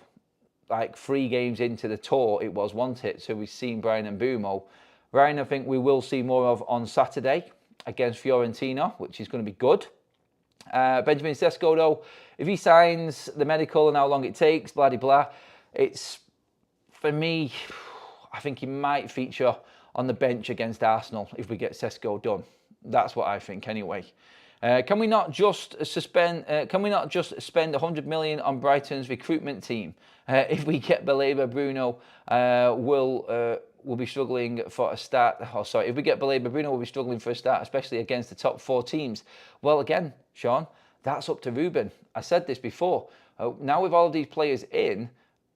[SPEAKER 1] like 3 games into the tour, it was, wasn't it? So we've seen Bryan Mbeumo. Ryan, I think we will see more of on Saturday against Fiorentina, which is going to be good. Benjamin Cesco, though, if he signs the medical and how long it takes, blah, blah, blah, it's, for me, I think he might feature on the bench against Arsenal if we get Cesco done. That's what I think, anyway. Can we not just spend 100 million on Brighton's recruitment team? If we get Baleba, Bruno will be struggling for a start. Oh, sorry. If we get Baleba, Bruno will be struggling for a start, especially against the top 4 teams. Well, again, Sean, that's up to Ruben. I said this before. Now with all of these players in,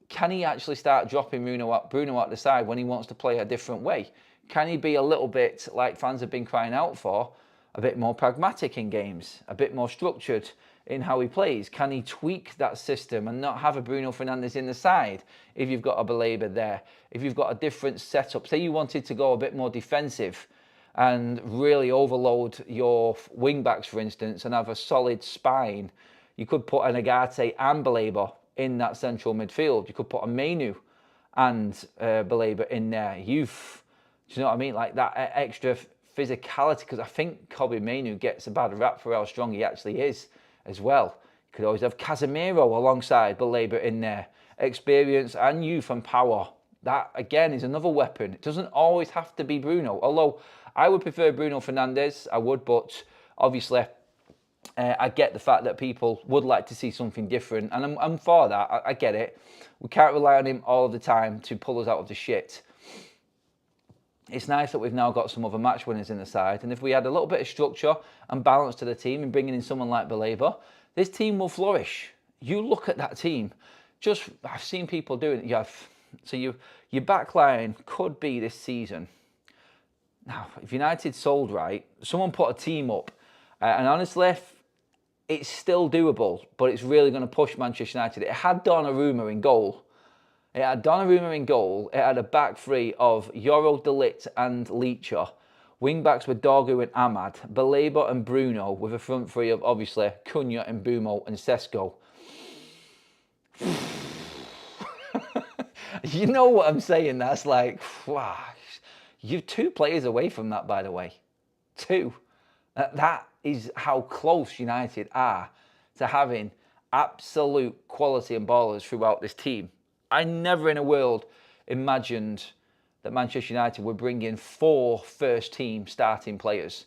[SPEAKER 1] can he actually start dropping Bruno out the side when he wants to play a different way? Can he be a little bit, like fans have been crying out for, a bit more pragmatic in games, a bit more structured in how he plays? Can he tweak that system and not have a Bruno Fernandes in the side if you've got a Baleba there? If you've got a different setup, say you wanted to go a bit more defensive and really overload your wing-backs, for instance, and have a solid spine, you could put an Agate and Baleba in that central midfield. You could put a Mainu and Baleba in there. Do you know what I mean? Like that extra physicality, because I think Kobe Mainu gets a bad rap for how strong he actually is as well. You could always have Casemiro alongside Baleba in there. Experience and youth and power. That, again, is another weapon. It doesn't always have to be Bruno. Although, I would prefer Bruno Fernandes. I would, but obviously, I get the fact that people would like to see something different. And I'm for that. I get it. We can't rely on him all the time to pull us out of the shit. It's nice that we've now got some other match winners in the side. And if we had a little bit of structure and balance to the team and bringing in someone like Baleba, this team will flourish. You look at that team. I've seen people doing it. So your back line could be this season. Now, if United sold right, someone put a team up. And honestly, it's still doable, but it's really going to push Manchester United. It had Donnarumma in goal. It had a back three of Yoro, De Ligt and Leacher. Wing-backs were Dorgu and Ahmad. Baleba and Bruno with a front three of, obviously, Cunha and Mbeumo and Cesco. You know what I'm saying? That's like, wow. You're 2 players away from that, by the way. 2. That is how close United are to having absolute quality and ballers throughout this team. I never in a world imagined that Manchester United would bring in 4 first-team starting players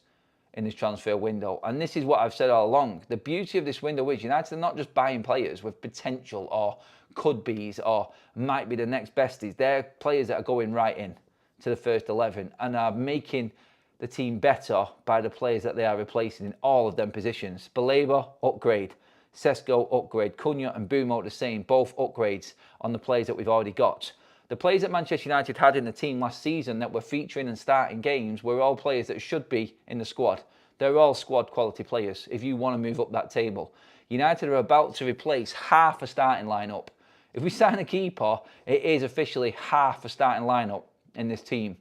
[SPEAKER 1] in this transfer window. And this is what I've said all along. The beauty of this window is United are not just buying players with potential or could-be's or might be the next besties. They're players that are going right in to the first 11 and are making the team better by the players that they are replacing in all of them positions. Baleba, upgrade. Cesco, upgrade. Cunha and Mbeumo, the same. Both upgrades on the players that we've already got. The players that Manchester United had in the team last season that were featuring and starting games were all players that should be in the squad. They're all squad quality players if you want to move up that table. United are about to replace half a starting lineup. If we sign a keeper, it is officially half a starting lineup in this team.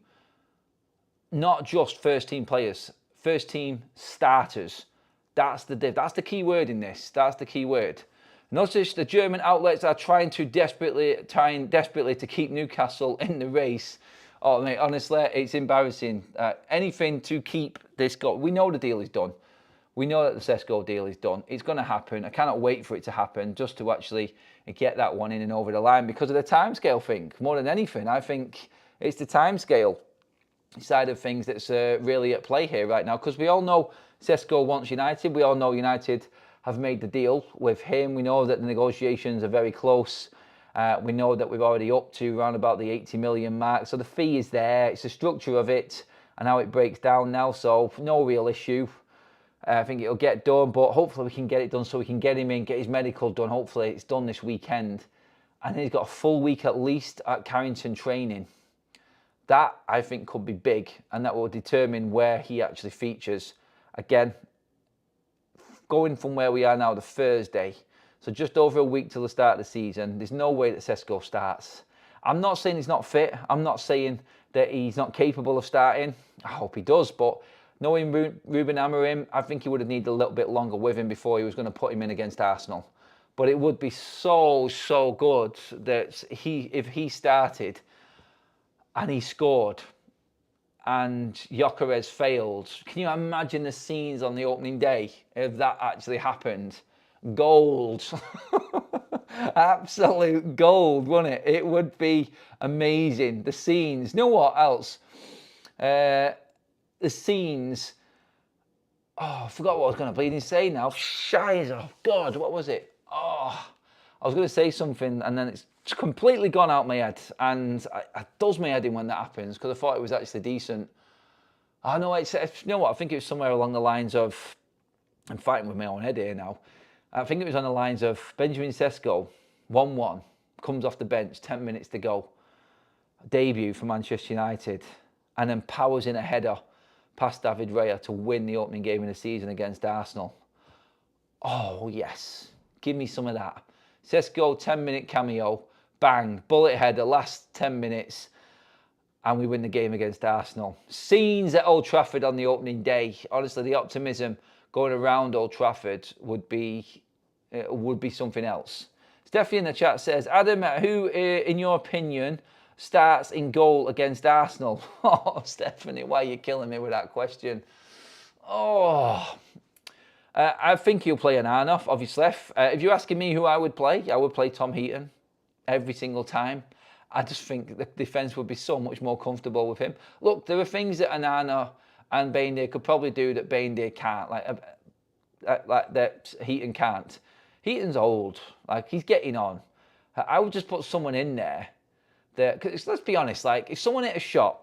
[SPEAKER 1] Not just first team players, first team starters. That's the key word in this. That's the key word. Notice the German outlets are trying desperately to keep Newcastle in the race. Oh, mate, honestly, it's embarrassing. Anything to keep this goal. We know the deal is done. We know that the Cesco deal is done. It's going to happen. I cannot wait for it to happen just to actually get that one in and over the line because of the timescale thing. More than anything, I think it's the timescale side of things that's really at play here right now because we all know Cesco wants United. We all know United have made the deal with him. We know that the negotiations are very close. We know that we're already up to around about the 80 million mark. So the fee is there. It's the structure of it and how it breaks down now. So no real issue. I think it'll get done, but hopefully we can get it done so we can get him in, get his medical done. Hopefully it's done this weekend. And then he's got a full week at least at Carrington training. That, I think, could be big, and that will determine where he actually features. Again, going from where we are now, the Thursday, so just over a week till the start of the season, there's no way that Cesco starts. I'm not saying he's not fit. I'm not saying that he's not capable of starting. I hope he does, but knowing Ruben Amorim, I think he would have needed a little bit longer with him before he was going to put him in against Arsenal. But it would be so good that if he started and he scored and Gyökeres failed. Can you imagine the scenes on the opening day if that actually happened? Gold. Absolute gold, wouldn't it? It would be amazing. The scenes. You know what else? The scenes. Oh, I forgot what I was going to bleeding say now. Shiz, oh God, what was it? Oh, I was going to say something and then it's completely gone out my head. And it does my head in when that happens because I thought it was actually decent. Oh no, you know what? I think it was somewhere along the lines of, I'm fighting with my own head here now. I think it was on the lines of Benjamin Sesko, 1-1, comes off the bench, 10 minutes to go. Debut for Manchester United and then powers in a header past David Raya to win the opening game of the season against Arsenal. Oh, yes. Give me some of that. Cesco, 10-minute cameo, bang, bullet header, last 10 minutes, and we win the game against Arsenal. Scenes at Old Trafford on the opening day. Honestly, the optimism going around Old Trafford would be something else. Stephanie in the chat says, Adam, who, in your opinion, starts in goal against Arsenal? Oh, Stephanie, why are you killing me with that question? Oh, I think he'll play an Inos, obviously. If you're asking me who I would play Tom Heaton every single time. I just think the defence would be so much more comfortable with him. Look, there are things that Onana and Bayndeh could probably do that Bayndeh can't, like that Heaton can't. Heaton's old, like he's getting on. I would just put someone in there that, cause let's be honest, like if someone hit a shot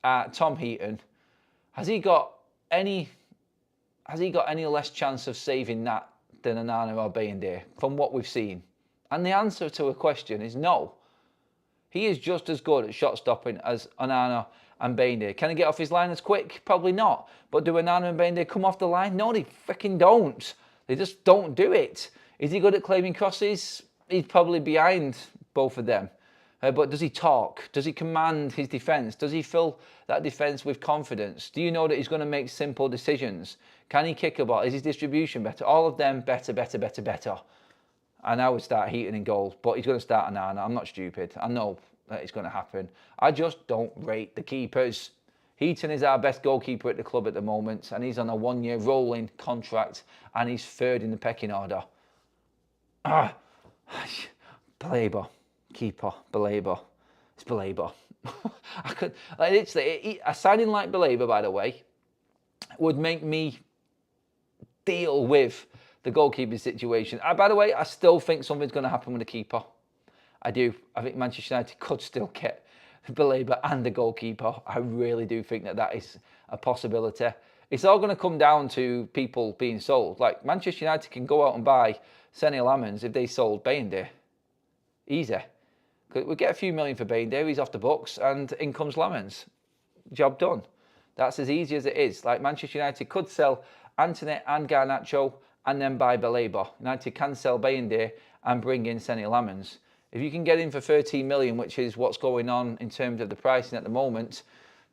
[SPEAKER 1] at Tom Heaton, has he got any less chance of saving that than Onana or Bayndeh from what we've seen? And the answer to a question is no. He is just as good at shot stopping as Onana and Bayndeh. Can he get off his line as quick? Probably not. But do Onana and Bayndeh come off the line? No, they freaking don't. They just don't do it. Is he good at claiming crosses? He's probably behind both of them. But does he talk? Does he command his defence? Does he fill that defence with confidence? Do you know that he's going to make simple decisions? Can he kick a ball? Is his distribution better? All of them better. And I would start Heaton in goal, but he's going to start Onana. I'm not stupid. I know that it's going to happen. I just don't rate the keepers. Heaton is our best goalkeeper at the club at the moment, and he's on a 1-year rolling contract, and he's third in the pecking order. Baleba, keeper, Baleba. It's Baleba. I could, like, literally, a signing like Baleba, by the way, would make me deal with the goalkeeping situation. By the way, I still think something's going to happen with the keeper. I do. I think Manchester United could still get Baleba and the goalkeeper. I really do think that is a possibility. It's all going to come down to people being sold. Like Manchester United can go out and buy Senny Lamens if they sold Bayndeh. Easy. We get a few million for Bayndeh, he's off the books, and in comes Lamens. Job done. That's as easy as it is. Like Manchester United could sell Antony and Garnacho and then buy Baleba. United can sell Bayndeh and bring in Senny Lamens. If you can get in for 13 million, which is what's going on in terms of the pricing at the moment,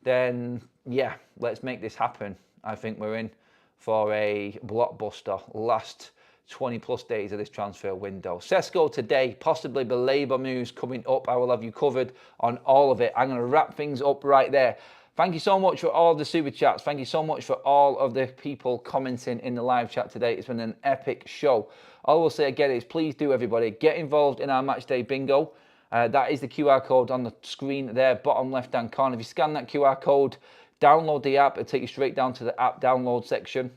[SPEAKER 1] then yeah, let's make this happen. I think we're in for a blockbuster last 20 plus days of this transfer window. Cesco today, possibly Baleba news coming up. I will have you covered on all of it. I'm going to wrap things up right there. Thank you so much for all the super chats. Thank you so much for all of the people commenting in the live chat today. It's been an epic show. All I will say again is please do, everybody, get involved in our match day bingo. That is the QR code on the screen there, bottom left-hand corner. If you scan that QR code, download the app, it'll take you straight down to the app download section.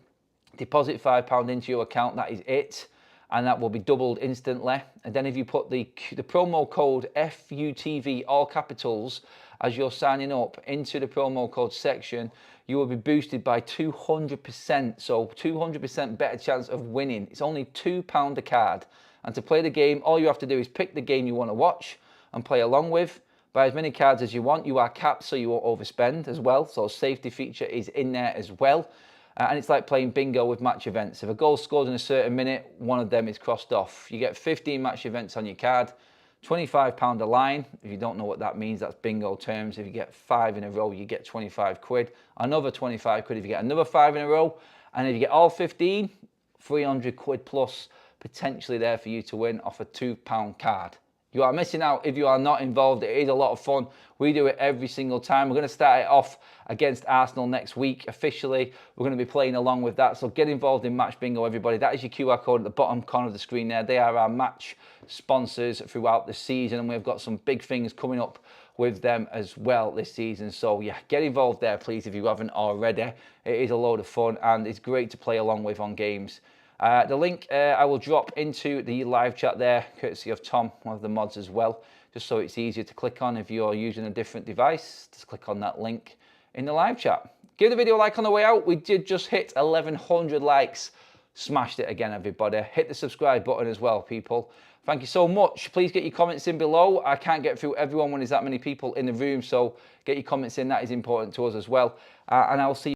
[SPEAKER 1] Deposit £5 into your account, that is it. And that will be doubled instantly. And then if you put the promo code FUTV, all capitals, as you're signing up into the promo code section, you will be boosted by 200%. So 200% better chance of winning. It's only £2 a card. And to play the game, all you have to do is pick the game you want to watch and play along with. Buy as many cards as you want. You are capped so you won't overspend as well. So safety feature is in there as well. And it's like playing bingo with match events. If a goal scored in a certain minute, one of them is crossed off. You get 15 match events on your card, £25 a line. If you don't know what that means, that's bingo terms. If you get 5 in a row, you get 25 quid. Another 25 quid if you get another 5 in a row. And if you get all 15, 300 quid plus potentially there for you to win off a £2 card. You are missing out if you are not involved. It is a lot of fun. We do it every single time. We're going to start it off against Arsenal next week officially. We're going to be playing along with that. So get involved in Match Bingo, everybody. That is your QR code at the bottom corner of the screen there. They are our match sponsors throughout the season, and we've got some big things coming up with them as well this season. So yeah, get involved there, please, if you haven't already. It is a load of fun, and it's great to play along with on games. The link I will drop into the live chat there, courtesy of Tom, one of the mods as well, just so it's easier to click on if you're using a different device. Just click on that link in the live chat. Give the video a like on the way out. We did just hit 1,100 likes. Smashed it again, everybody. Hit the subscribe button as well, people. Thank you so much. Please get your comments in below. I can't get through everyone when there's that many people in the room, so get your comments in. That is important to us as well. And I'll see you